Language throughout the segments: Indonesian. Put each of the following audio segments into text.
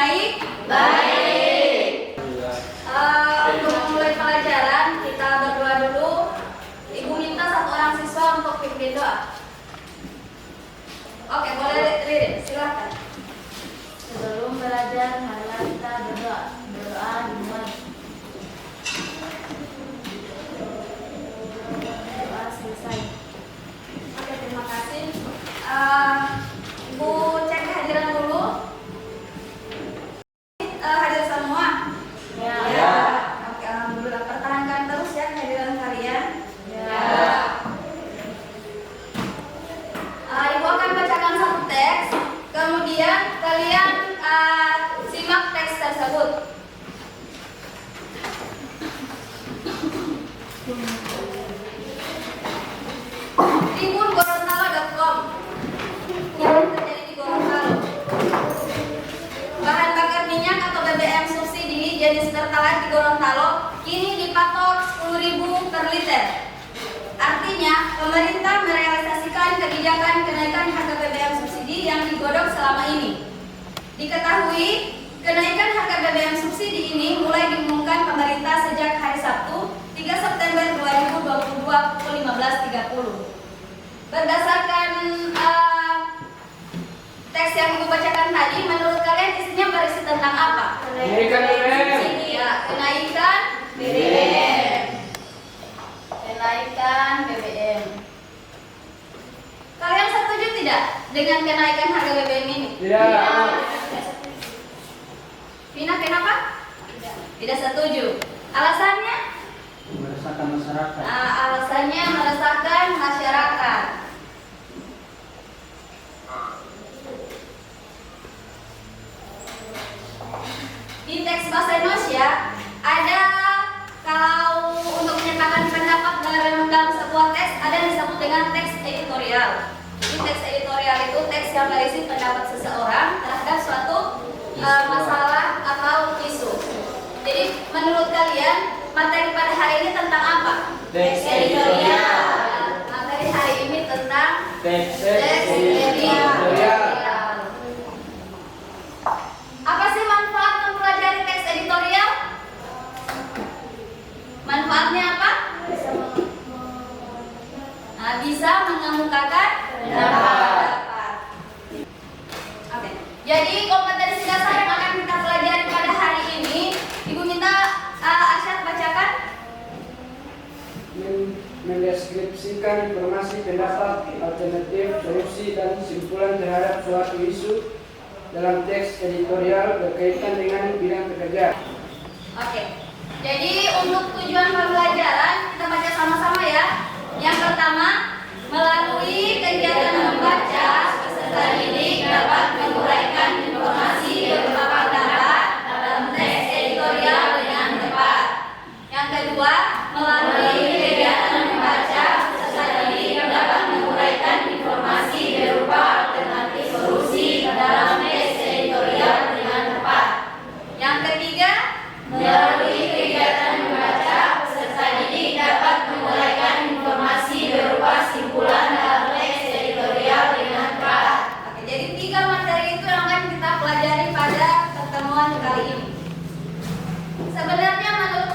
baik? Baik. Untuk memulai pelajaran, kita berdoa dulu. Ibu minta satu orang siswa untuk pimpin doa. Oke, boleh Ririn, silakan. Sebelum belajar, marilah kita berdoa. Berdoa dimulai. Doa selesai. Oke, terima kasih. Ibu cek kehadiran dulu. Hadir semua? Ya. Oke, alhamdulillah. Pertahankan terus ya kehadiran kalian. Ya. Ibu akan bacakan satu teks, kemudian kalian simak teks tersebut. Tribun.gorontalo.com. Yang terjadi di Gorontalo. Bahan bakar minyak atau BBM subsidi jenis Pertalite di Gorontalo kini dipatok 10.000 per liter. Artinya, pemerintah merealisasikan kebijakan kenaikan harga BBM subsidi yang digodok selama ini. Diketahui, kenaikan harga BBM subsidi ini mulai diumumkan pemerintah sejak hari Sabtu, 3 September 2022 pukul 15.30. Berdasarkan teks yang Ibu bacakan tadi, menurut kalian isinya berisi tentang apa? Kenaikan BBM. Ya, kenaikan BBM. Kenaikan BBM. Kalian setuju tidak dengan kenaikan harga BBM ini? Tidak. Vina, kenapa? Tidak setuju. Alasannya? Meresahkan masyarakat. Alasannya meresahkan masyarakat. Di teks bahasa Indonesia ada, kalau untuk menyatakan pendapat dalam sebuah teks ada disebut dengan teks editorial. Di teks editorial itu teks yang berisi pendapat seseorang terhadap suatu masalah atau isu. Jadi menurut kalian materi pada hari ini tentang apa? Teks editorial. Materi hari ini tentang Teks editorial. Apa sih manfaat mempelajari teks editorial? Manfaatnya apa? Bisa mengemukakan pendapat. Oke. Jadi kompetensi dasar yang akan kita pelajari pada hari ini, Ibu minta Arsyad bacakan. Mendeskripsikan informasi, pendapat, alternatif, solusi, dan kesimpulan terhadap suatu isu dalam teks editorial berkaitan dengan bidang pekerjaan. Oke. Jadi untuk tujuan pembelajaran kita baca sama-sama ya. Yang pertama, melalui kegiatan membaca, peserta didik dapat menguraikan informasi berupa pendapat dalam teks editorial dengan tepat. Yang kedua, melalui kegiatan membaca, peserta didik dapat menguraikan informasi berupa alternatif solusi dalam teks editorial dengan tepat. Yang ketiga, melalui kegiatan membaca, peserta didik dapat menguraikan informasi berupa simpulan dalam teks editorial dengan tepat. Oke, jadi 3 materi itu yang akan kita pelajari pada pertemuan kali ini. Sebenarnya menurut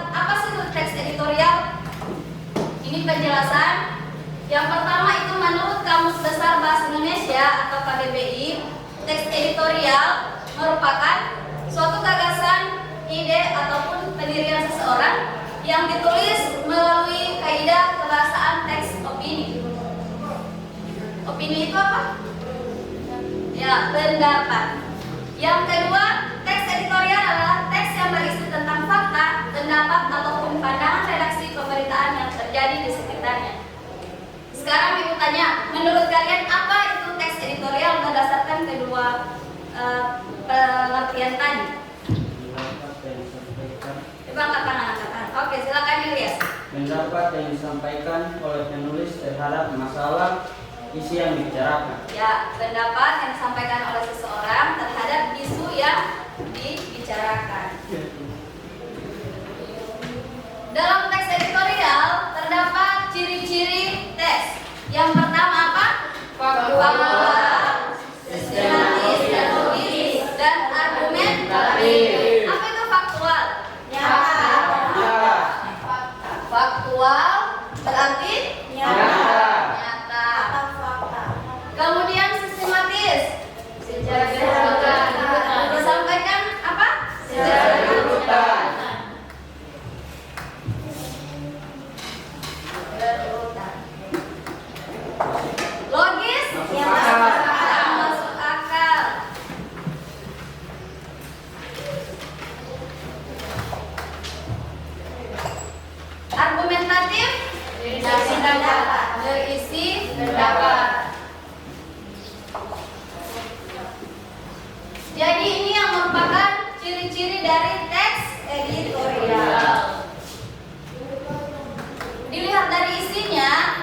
apa sih itu teks editorial? Ini penjelasan. Yang pertama itu menurut Kamus Besar Bahasa Indonesia atau KBBI, teks editorial merupakan suatu gagasan, ide ataupun pendirian seseorang yang ditulis melalui kaidah kebahasaan teks opini. Opini itu apa? Ya, pendapat. Yang kedua, teks editorial adalah teks yang berisi tentang fakta, pendapat ataupun pandangan redaksi pemberitaan yang terjadi di sekitarnya. Sekarang Ibu tanya, menurut kalian apa itu teks editorial berdasarkan kedua pengertian tadi? Coba angkat. Oke, silakan Ilyas. Pendapat yang disampaikan oleh penulis terhadap masalah isi yang dibicarakan. Ya, pendapat yang disampaikan oleh seseorang terhadap isu yang dibicarakan. Dalam teks editorial terdapat ciri-ciri teks. Yang pertama apa? Faktual, sistematis dan logis, dan Jadi ini yang merupakan ciri-ciri dari teks editorial. Dilihat dari isinya,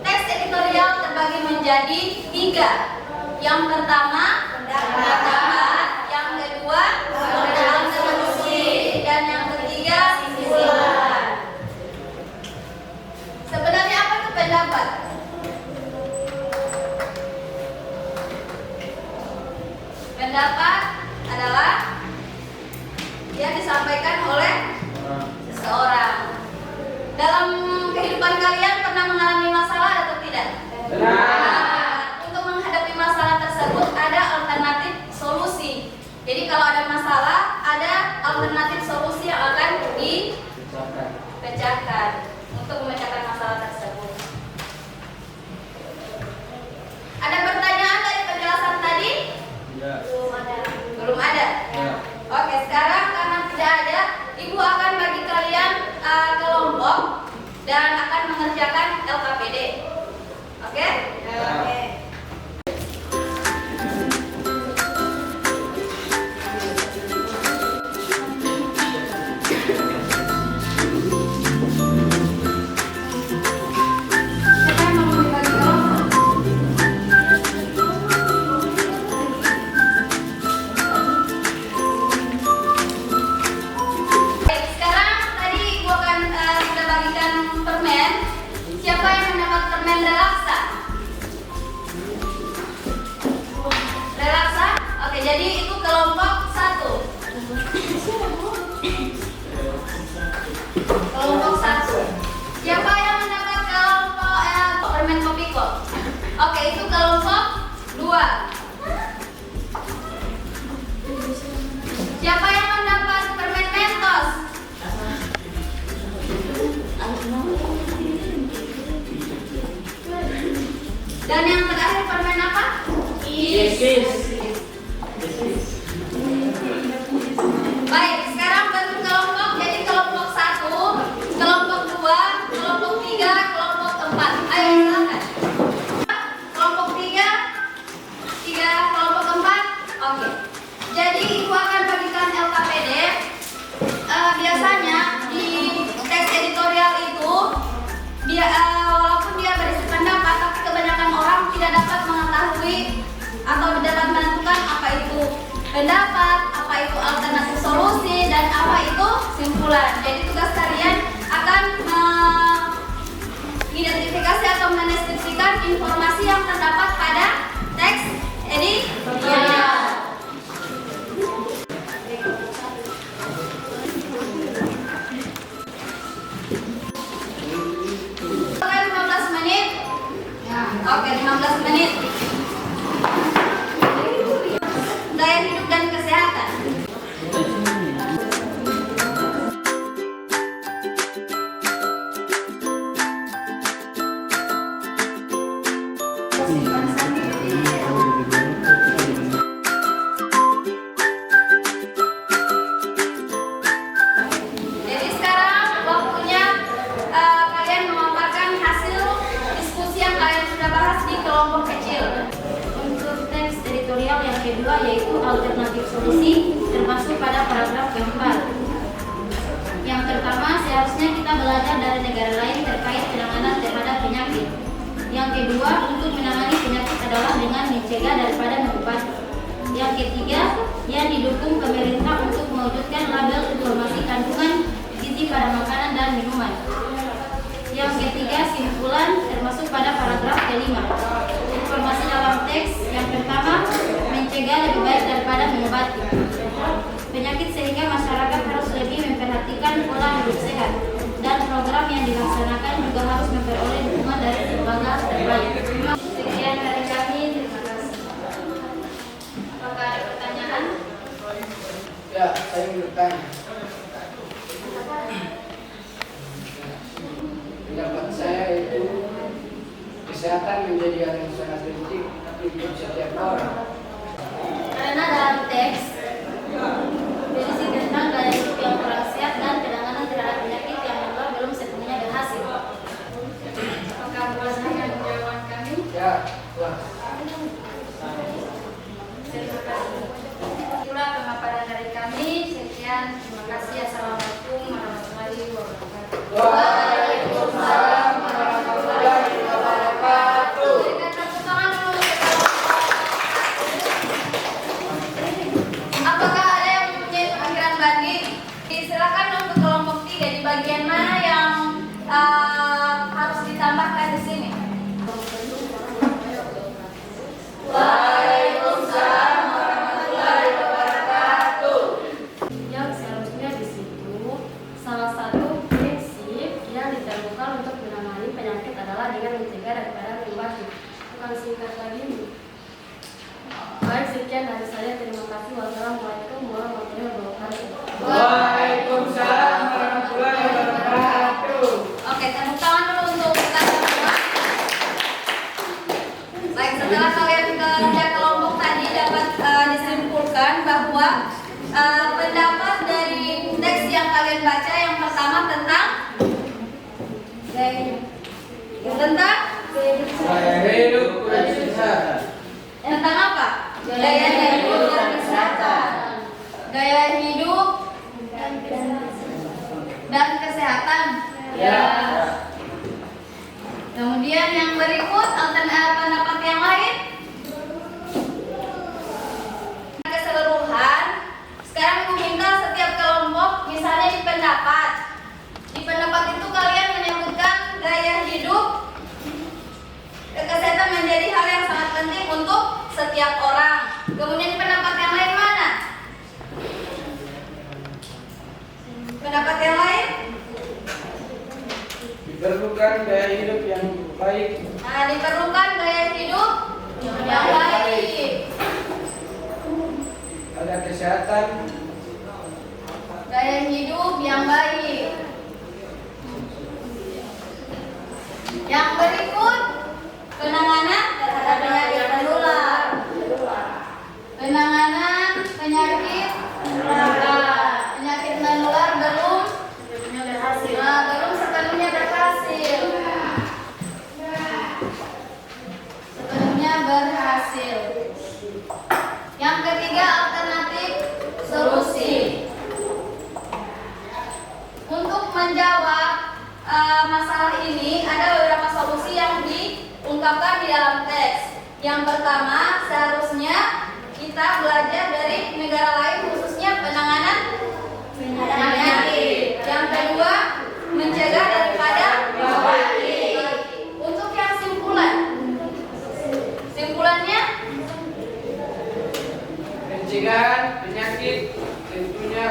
teks editorial terbagi menjadi 3. Yang pertama, pendapat. Yang kedua, alternatif. Dan yang ketiga, simpulan. Sebenarnya apa itu pendapat? Pendapat adalah yang disampaikan oleh seseorang. Dalam kehidupan kalian pernah mengalami masalah atau tidak? Benar. Untuk menghadapi masalah tersebut ada alternatif solusi. Jadi kalau ada masalah, ada alternatif solusi yang akan dipecahkan untuk memecahkan masalah tersebut. Ada pertanyaan dari penjelasan tadi? Belum ada. Oke, sekarang karena tidak ada, Ibu akan bagi kalian kelompok dan akan mengerjakan LKPD. Oke? Oke. Siapa yang mau membagi kelompok? Baik, sekarang tadi Ibu akan sudah bagikan permen. Siapa yang mendapat permen relaksa? Relaksa? Oke, jadi itu kelompok 1. Kelompok 1. Siapa yang mendapat kelompok permen Kopiko? Oke, itu kelompok 2. Siapa yang mendapat permen Mentos? Dan yang terakhir permen apa? Baik, sekarang bentuk kelompok jadi kelompok 1, kelompok 2, kelompok 3, kelompok 4. Ayo silakan. Kelompok 3, kelompok 4. Oke. Jadi Ibu akan bagikan LKPD. Biasanya di teks editorial itu walaupun dia berisi pendapat, tapi kebanyakan orang tidak dapat mengetahui atau dapat menentukan apa itu pendapat, apa itu alternatif solusi, dan apa itu simpulan. Jadi tugas kalian akan mengidentifikasi atau mendeskripsikan informasi yang terdapat pada teks editorial. Oke, 15 menit. Gaya hidup dan kesehatan. Jadi sekarang waktunya kalian memaparkan hasil diskusi yang kalian sudah bahas di kelompok kecil. Untuk teks editorial yang kedua yaitu alternatif solusi termasuk pada paragraf keempat. Yang pertama, seharusnya kita belajar dari negara lain terkait penanganan terhadap penyakit. Yang kedua, untuk menangani penyakit adalah dengan mencegah daripada mengobati. Yang ketiga, yang didukung pemerintah untuk mewujudkan label informasi kandungan gizi pada makanan dan minuman. Yang ketiga, simpulan termasuk pada paragraf kelima. Informasi dalam teks yang pertama, mencegah lebih baik daripada mengobati penyakit sehingga masyarakat harus lebih memperhatikan pola hidup sehat dan program yang dilaksanakan juga harus memperoleh dukungan dari lembaga terbaik. Sekian dari kami, terima kasih. Apakah ada pertanyaan? Ya, saya ingin bertanya. Pendapat saya itu kesehatan menjadi hal yang sangat penting untuk setiap orang. Karena dalam teks berisi tentang gaya hidup yang kurang sehat dan penanganan terhadap penyakit yang menular belum sepenuhnya berhasil. Apakah berdasarkan jawaban kami? Ya, wah. Terima kasih. sekian. Terima kasih. Assalamualaikum warahmatullahi wabarakatuh. Waalaikumsalam warahmatullahi wabarakatuh. Berikan tepuk tangan dulu untuk kelompok. Apakah ada yang mempunyai pemikiran banding? Silakan untuk kelompok 3 di bagian mana yang harus ditambahkan di sini. Waalaikumsalam warahmatullahi wabarakatuh. Yang seharusnya di situ salah satu prinsip yang ditemukan untuk menangani penyakit adalah dengan mencegah daripada mengobati. Bukan singkat lagi. Baik, sekian dari saya. Terima kasih. Wassalamualaikum warahmatullahi wabarakatuh. Waalaikumsalam warahmatullahi wabarakatuh. Oke, tepuk tangan dulu untuk kita semua. Baik, setelah kalian kerja kelompok tadi dapat disimpulkan bahwa pendapat dari teks yang kalian baca yang pertama tentang Gaya hidup bersihatan. tentang apa? Gaya hidup dan kesehatan. Gaya hidup dan kesehatan. Ya. Kemudian yang berikut pendapat yang lain. Keseluruhan. Sekarang aku minta setiap kelompok misalnya di pendapat. Di pendapat itu kalian menyebutkan gaya hidup kesehatan menjadi hal yang sangat penting untuk setiap orang. Kemudian pendapat yang lain mana? Pendapat yang lain? Diperlukan gaya hidup yang baik. Nah, diperlukan gaya hidup yang baik. Ada kesehatan. Gaya hidup yang baik. Yang berikut, penanganan terhadap penyakit menular. Penanganan penyakit menular. Penyakit menular belum sepenuhnya berhasil. Yang ketiga, alternatif solusi. Untuk menjawab masalah ini ada beberapa solusi yang diungkapkan di dalam teks. Yang pertama, seharusnya kita belajar dari negara lain khususnya penanganan penyakit. Yang kedua, mencegah daripada mengobati. Untuk yang simpulannya Pencegahan penyakit tentunya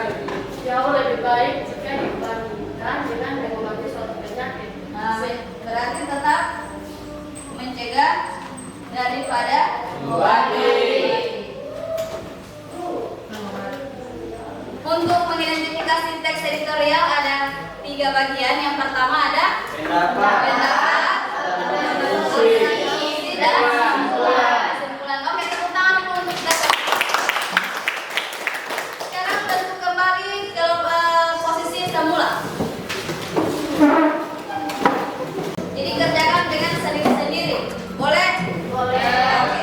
Jauh lebih baik jika dibandingkan dengan mengobati suatu penyakit. berarti tetap mencegah daripada mengobati. Untuk mengidentifikasi teks editorial ada 3 bagian. Yang pertama ada pendapat, isi dan kesimpulan. Oke, tepuk tangan dulu untuk kita. Sekarang bentuk kembali ke posisi semula. Jadi kerjakan dengan sendiri-sendiri. Boleh? Boleh. Oke.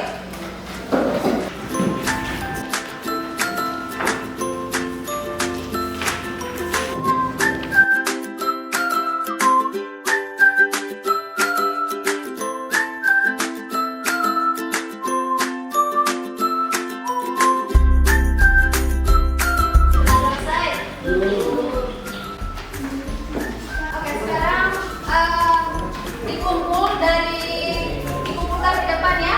Selesai. Oke, sekarang dikumpulkan di depan ya.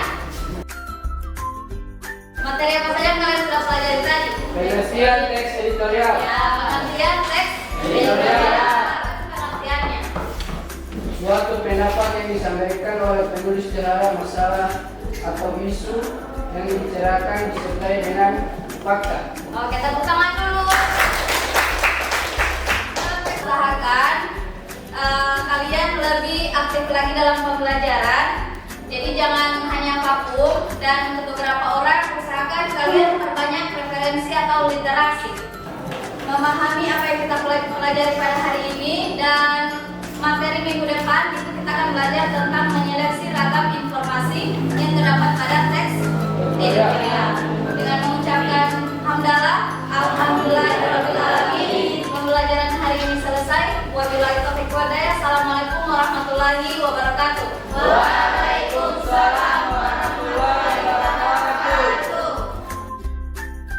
Materi apa saja yang kalian sudah pelajari tadi? Pengertian teks editorial. Ya, pengertian teks editorial. Pengertiannya. Suatu pendapat yang disampaikan oleh penulis terhadap masalah atau isu yang dibicarakan disertai dengan fakta. Oke, tepuk tangan dulu. Usahakan kalian lebih aktif lagi dalam pembelajaran. Jadi jangan hanya vakum, dan untuk beberapa orang usahakan kalian perbanyak referensi atau literasi. Memahami apa yang kita pelajari pada hari ini, dan materi minggu depan itu kita akan belajar tentang menyeleksi ragam informasi yang terdapat pada teks editorial. Dengan mengucapkan hamdalah, alhamdulillah. selesai. Wabillahi taufiq wal hidayah. Assalamualaikum warahmatullahi wabarakatuh.